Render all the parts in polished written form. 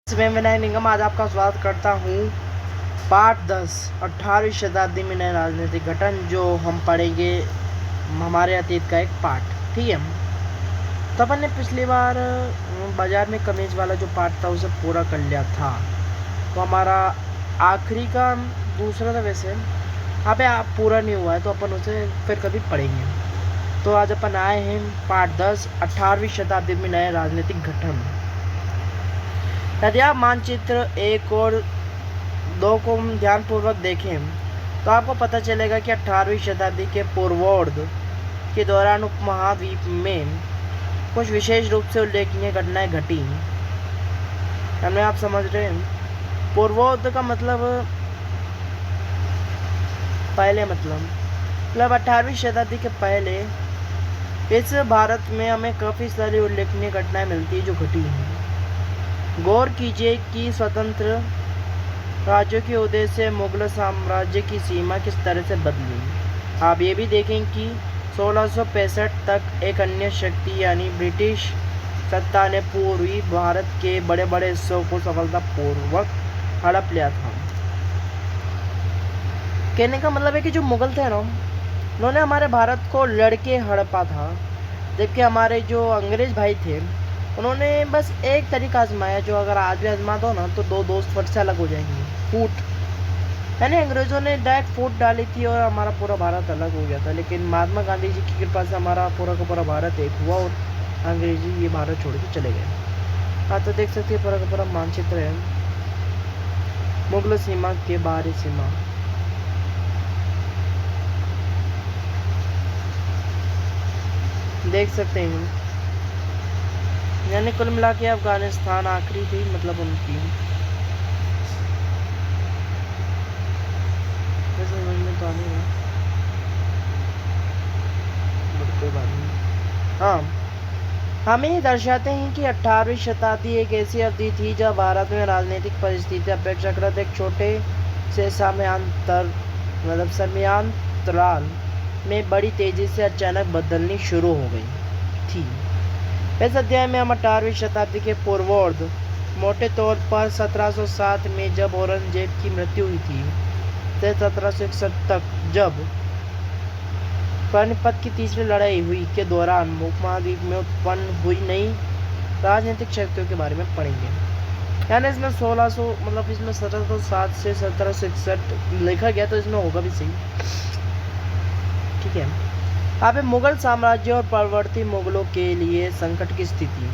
मैं विनय निगम आज आपका स्वागत करता हूँ। पार्ट 10 18वीं शताब्दी में नए राजनीतिक गठन, जो हम पढ़ेंगे हमारे अतीत का एक पार्ट। ठीक है, तो अपन ने पिछली बार बाजार में कमीज वाला जो पार्ट था उसे पूरा कर लिया था। तो हमारा आखिरी का दूसरा था, वैसे यहाँ पे आप पूरा नहीं हुआ है तो अपन उसे फिर कभी पढ़ेंगे। तो आज अपन आए हैं पार्ट 10 18वीं शताब्दी में नए राजनीतिक गठन। यदि आप मानचित्र 1 और 2 को ध्यानपूर्वक देखें तो आपको पता चलेगा कि 18वीं शताब्दी के पूर्वार्ध के दौरान उपमहाद्वीप में कुछ विशेष रूप से उल्लेखनीय घटनाएं घटी। हमें आप समझ रहे हैं, पूर्वार्ध का मतलब पहले, मतलब 18वीं शताब्दी के पहले इस भारत में हमें काफ़ी सारी उल्लेखनीय घटनाएं मिलती है जो घटी हैं। गौर कीजिए कि स्वतंत्र राज्यों के उदय से मुगल साम्राज्य की सीमा किस तरह से बदली। आप ये भी देखें कि 1665 तक एक अन्य शक्ति यानी ब्रिटिश सत्ता ने पूर्वी भारत के बड़े बड़े हिस्सों को सफलतापूर्वक हड़प लिया था। कहने का मतलब है कि जो मुगल थे ना, उन्होंने हमारे भारत को लड़के हड़पा था, जबकि हमारे जो अंग्रेज भाई थे उन्होंने बस एक तरीका आजमाया, जो अगर आज भी आजमा दो ना तो दो दोस्त फट से अलग हो जाएंगे। फूट, यानी अंग्रेज़ों ने डायरेक्ट फूट डाली थी और हमारा पूरा भारत अलग हो गया था। लेकिन महात्मा गांधी जी की कृपा से हमारा पूरा का पूरा भारत एक हुआ और अंग्रेजी ये भारत छोड़ के चले गए। हाँ, तो देख सकते हैं पूरा का पूरा मानचित्र है मुगल सीमा के बाहरी सीमा। देख सकते हैं, यानी कुल मिला के अफगानिस्तान आखिरी थी, मतलब उनकी। समझ में तो नहीं, कोई बात नहीं। हाँ, हमें ये दर्शाते हैं कि 18वीं शताब्दी एक ऐसी अवधि थी जब भारत में राजनीतिक परिस्थिति अपेक्षाकृत एक छोटे से समयांतराल में बड़ी तेजी से अचानक बदलनी शुरू हो गई थी। इस अध्याय में हम 18वीं शताब्दी के पूर्वार्ध, मोटे तौर पर 1707 में जब औरंगजेब की मृत्यु हुई थी, से 1761 तक जब पानीपत की तीसरी लड़ाई हुई के दौरान उपमहाद्वीप में उत्पन्न हुई नई राजनीतिक शक्तियों के बारे में पढ़ेंगे। यानी इसमें 1600 मतलब इसमें 1707 से 1761 लिखा गया, तो इसमें होगा भी सही। ठीक है, यहाँ पे मुगल साम्राज्य और परवर्ती मुगलों के लिए संकट की स्थिति।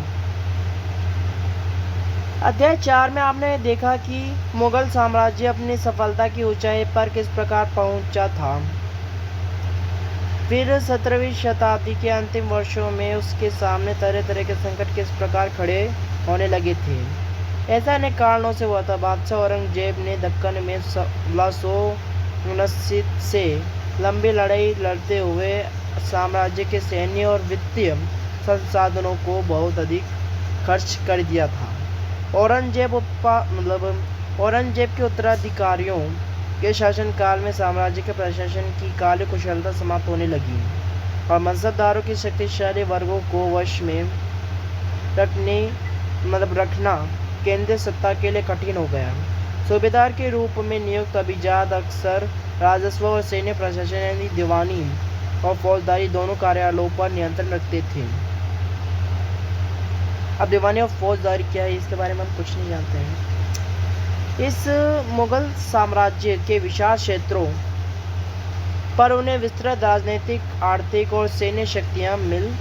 अध्याय 4 में आपने देखा कि मुगल साम्राज्य अपनी सफलता की ऊंचाई पर किस प्रकार पहुंचा था। फिर 17वीं शताब्दी के अंतिम वर्षों में उसके सामने तरह तरह के संकट किस प्रकार खड़े होने लगे थे। ऐसा अनेक कारणों से हुआ था। बादशाह औरंगजेब ने दक्कन में 1679 से लंबी लड़ाई लड़ते हुए साम्राज्य के सैन्य और वित्तीय संसाधनों को बहुत अधिक खर्च कर दिया था। औरंगजेब के उत्तराधिकारियों के शासनकाल में साम्राज्य के प्रशासन की काली कुशलता समाप्त होने लगी और मनसबदारों की शक्तिशाली वर्गों को वश में रखना केंद्रीय सत्ता के लिए कठिन हो गया। सूबेदार के रूप में नियुक्त अभिजात अक्सर राजस्व और सैन्य प्रशासन यानी दीवानी और फौजदारी दोनों कार्यालयों पर नियंत्रण रखते थे। अब दीवानी और फौजदारी क्या है, इसके बारे में हम कुछ नहीं जानते हैं। इस मुगल साम्राज्य के विशाल क्षेत्रों पर उन्हें विस्तृत राजनीतिक, आर्थिक और सैन्य शक्तियां मिल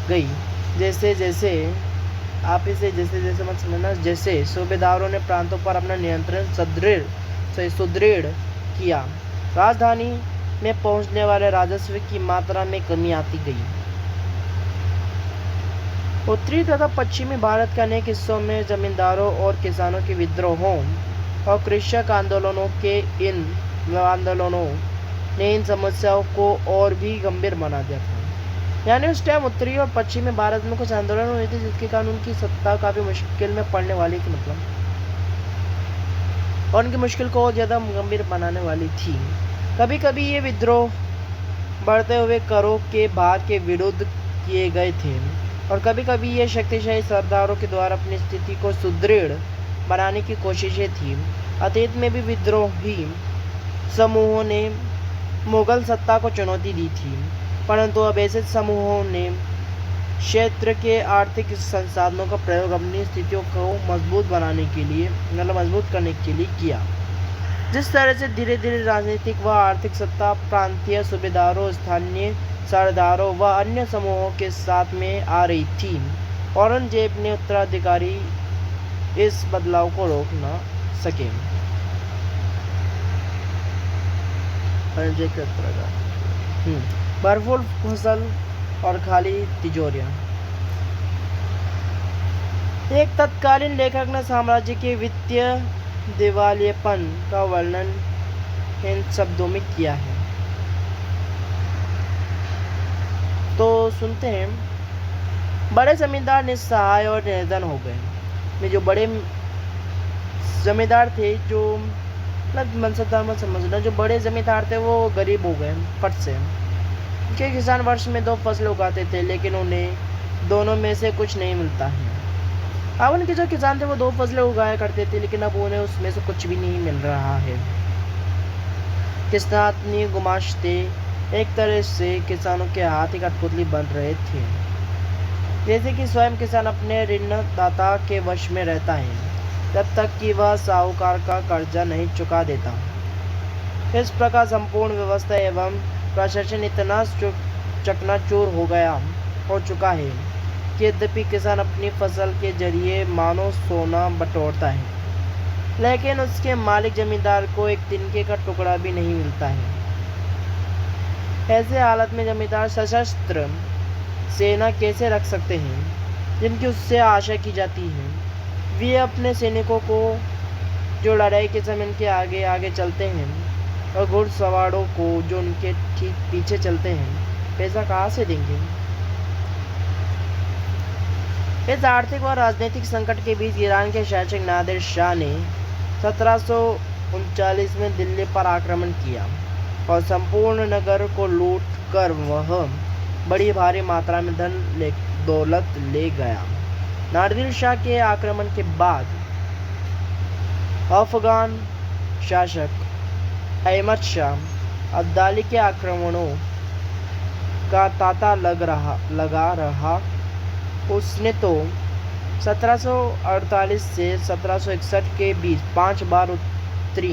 गई। जैसे जैसे मत समझना, जैसे सूबेदारों ने प्रांतों पर अपना नियंत्रण सुदृढ़ किया, राजधानी में पहुंचने वाले राजस्व की मात्रा में कमी आती गई। उत्तरी तथा पश्चिमी भारत के अनेक हिस्सों में जमींदारों और किसानों के विद्रोहों और कृषक आंदोलनों ने इन समस्याओं को और भी गंभीर बना दिया था। यानी उस टाइम उत्तरी और पश्चिमी भारत में कुछ आंदोलन हुए थे जिसके कारण उनकी सत्ता काफ़ी मुश्किल में पड़ने वाली थी, और उनकी मुश्किल को और ज़्यादा गंभीर बनाने वाली थी। कभी कभी ये विद्रोह बढ़ते हुए करों के भार के विरुद्ध किए गए थे और कभी कभी ये शक्तिशाली सरदारों के द्वारा अपनी स्थिति को सुदृढ़ बनाने की कोशिशें थी। अतीत में भी विद्रोही समूहों ने मुगल सत्ता को चुनौती दी थी, परंतु अब ऐसे समूहों ने क्षेत्र के आर्थिक संसाधनों का प्रयोग अपनी स्थितियों को मजबूत बनाने के लिए मजबूत करने के लिए किया। जिस तरह से धीरे धीरे राजनीतिक व आर्थिक सत्ता प्रांतीय सूबेदारों, स्थानीय सरदारों व अन्य समूहों के साथ में आ रही थी, औरंगजेब ने उत्तराधिकारी इस बदलाव को रोक न सके। भरपूर फसल और खाली तिजोरियां। एक तत्कालीन लेखक ने साम्राज्य के वित्तीय दिवालियेपन का वर्णन इन शब्दों में किया है। तो सुनते हैं। बड़े जमींदार निस्सहाय और निर्धन हो गए। में जो बड़े जमींदार थे, जो मनसबदार मत समझना, जो बड़े जमींदार थे वो गरीब हो गए फट से। के किसान वर्ष में 2 फसलें उगाते थे, लेकिन उन्हें दोनों में से कुछ नहीं मिलता है। अब उनके जो किसान थे वो 2 फसलें उगाया करते थे, लेकिन अब उन्हें उसमें से कुछ भी नहीं मिल रहा है। किसानी गुमाश्ते एक तरह से किसानों के हाथ ही कठपुतली बन रहे थे, जैसे कि स्वयं किसान अपने ऋणदाता के वश में रहता है जब तक कि वह साहूकार का कर्जा नहीं चुका देता। इस प्रकार संपूर्ण व्यवस्था एवं प्रशासन इतना चकनाचूर हो चुका है कि यद्यपि किसान अपनी फसल के जरिए मानो सोना बटोरता है, लेकिन उसके मालिक जमींदार को एक तिनके का टुकड़ा भी नहीं मिलता है। ऐसे हालत में जमींदार सशस्त्र सेना कैसे रख सकते हैं जिनकी उससे आशा की जाती है। वे अपने सैनिकों को जो लड़ाई के समय उनके आगे आगे चलते हैं और घुड़सवारों को जो उनके ठीक पीछे चलते हैं, पैसा कहाँ से देंगे। इस आर्थिक और राजनीतिक संकट के बीच ईरान के शासक नादिर शाह ने 1739 में दिल्ली पर आक्रमण किया और संपूर्ण नगर को लूट कर वह बड़ी भारी मात्रा में दौलत ले गया। नादिर शाह के आक्रमण के बाद अफगान शासक अहमद शाह अब्दाली के आक्रमणों का तांता लगा रहा। उसने तो 1748 से 1761 के बीच 5 बार उत्तरी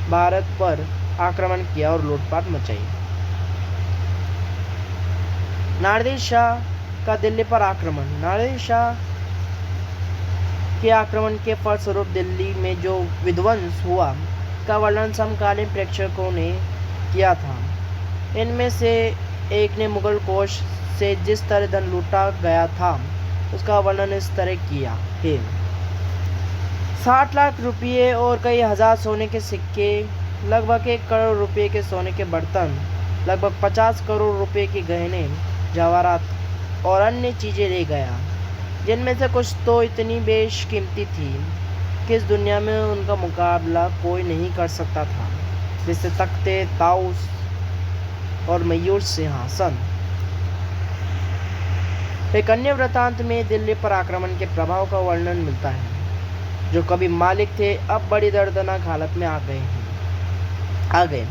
भारत पर आक्रमण किया और लूटपाट मचाई। नादिर शाह का दिल्ली पर आक्रमण। नादिर शाह के आक्रमण के फलस्वरूप दिल्ली में जो विध्वंस हुआ का वर्णन समकालीन प्रेक्षकों ने किया था। इनमें से एक ने मुगल कोष से जिस तरह धन लूटा गया था उसका वर्णन इस तरह किया है। 60 लाख रुपये और कई हजार सोने के सिक्के, लगभग 1 करोड़ रुपये के सोने के बर्तन, लगभग 50 करोड़ रुपये के गहने जवाहरात और अन्य चीज़ें ले गया, जिनमें से कुछ तो इतनी बेशकीमती थी कि इस दुनिया में उनका मुकाबला कोई नहीं कर सकता था, जैसे तख्ते, ताउस और मयूर सिंहासन। एक अन्य वृत्तांत में दिल्ली पर आक्रमण के प्रभाव का वर्णन मिलता है। जो कभी मालिक थे अब बड़ी दर्दनाक हालत में आ गए।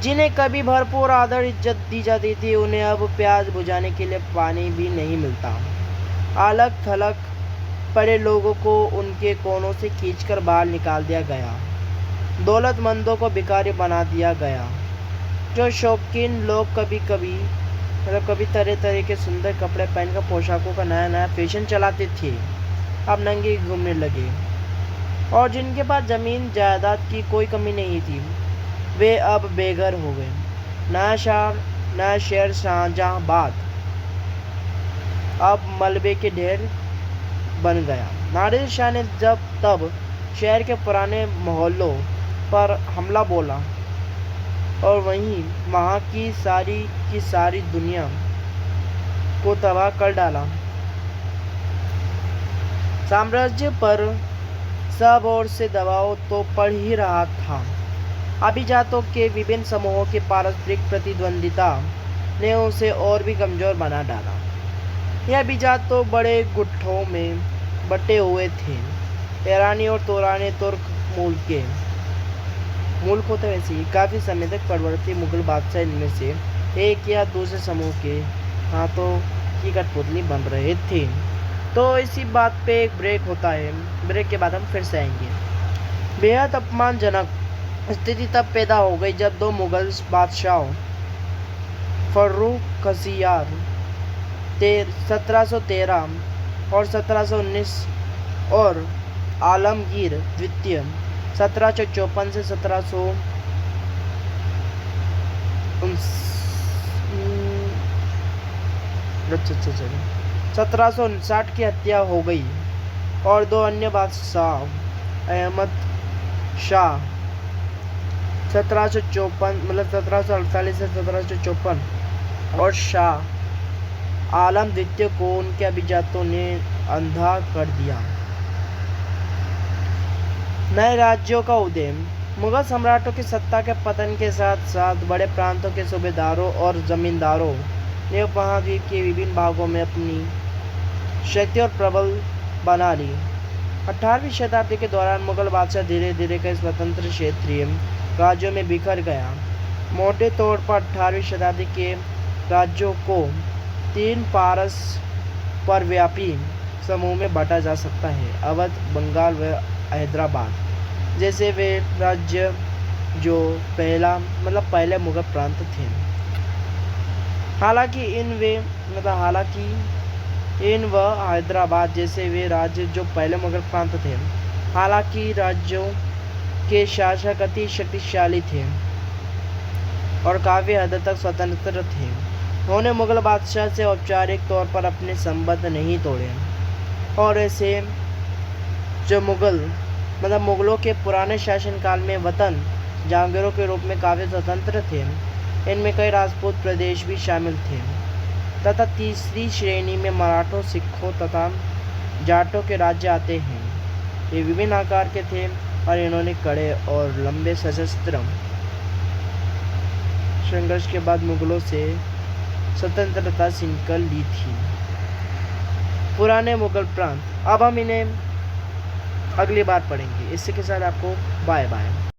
जिन्हें कभी भरपूर आदर इज्जत दी जाती थी, उन्हें अब प्यास बुझाने के लिए पानी भी नहीं मिलता। अलग थलग पड़े लोगों को उनके कोनों से खींचकर बाहर निकाल दिया गया। दौलतमंदों को भिखारी बना दिया गया। जो शौकीन लोग कभी तरह तरह के सुंदर कपड़े पहनकर पोशाकों का नया नया फैशन चलाते थे, अब नंगे घूमने लगे। और जिनके पास जमीन जायदाद की कोई कमी नहीं थी, वे अब बेघर हो गए। नया शहर शाहजहांबाद अब मलबे के ढेर बन गया। नादिर शाह ने तब शहर के पुराने मोहल्लों पर हमला बोला और वहीं वहाँ की सारी दुनिया को तबाह कर डाला। साम्राज्य पर सब ओर से दबाव तो पड़ ही रहा था। अभिजातों के विभिन्न समूहों के पारस्परिक प्रतिद्वंदिता ने उसे और भी कमजोर बना डाला। यह अभिजात तो बड़े गुटों में बटे हुए थे। ईरानी और तुरानी तुर्क मुल्क होते वैसे ही काफ़ी समय तक परवर्ती मुगल बादशाह इनमें से एक या दूसरे समूह के हाथों की कठपुतली बन रहे थे। तो इसी बात पे एक ब्रेक होता है, ब्रेक के बाद हम फिर से आएंगे। बेहद अपमानजनक स्थिति तब पैदा हो गई जब दो मुगल बादशाहों फर्रुख खसियार 1713 और 1719 और आलमगीर द्वितीय 1754 से 1759 की हत्या हो गई और दो अन्य बादशाह अहमद शाह 1748 से 1754 और शाह आलम द्वितीय को उनके अभिजातों ने अंधा कर दिया। नए राज्यों का उदय। मुगल सम्राटों की सत्ता के पतन के साथ साथ बड़े प्रांतों के सूबेदारों और जमींदारों ने उपमहाद्वीप के विभिन्न भागों में अपनी शक्ति और प्रबल बना ली। 18वीं शताब्दी के दौरान मुगल बादशाह धीरे धीरे कई स्वतंत्र क्षेत्रीय राज्यों में बिखर गया। मोटे तौर पर 18वीं शताब्दी के राज्यों को 3 पारस पर व्यापी समूह में बांटा जा सकता है: अवध, बंगाल व हैदराबाद जैसे वे राज्य जो पहले मुगल प्रांत थे। हालांकि इन व हैदराबाद जैसे वे राज्य जो पहले मुगल प्रांत थे, हालांकि राज्यों के शासक अति शक्तिशाली थे और काफ़ी हद तक स्वतंत्र थे। उन्होंने मुगल बादशाह से औपचारिक तौर पर अपने संबंध नहीं तोड़े और ऐसे जो मुगलों के पुराने शासनकाल में वतन जागीरों के रूप में काफ़ी स्वतंत्र थे। इनमें कई राजपूत प्रदेश भी शामिल थे तथा तीसरी श्रेणी में मराठों, सिखों तथा जाटों के राज्य आते हैं। ये विभिन्न आकार के थे और इन्होंने कड़े और लंबे सशस्त्र संघर्ष के बाद मुगलों से स्वतंत्रता छीन कर ली थी। पुराने मुगल प्रांत। अब हम इन्हें अगली बार पढ़ेंगे। इसी के साथ आपको बाय बाय।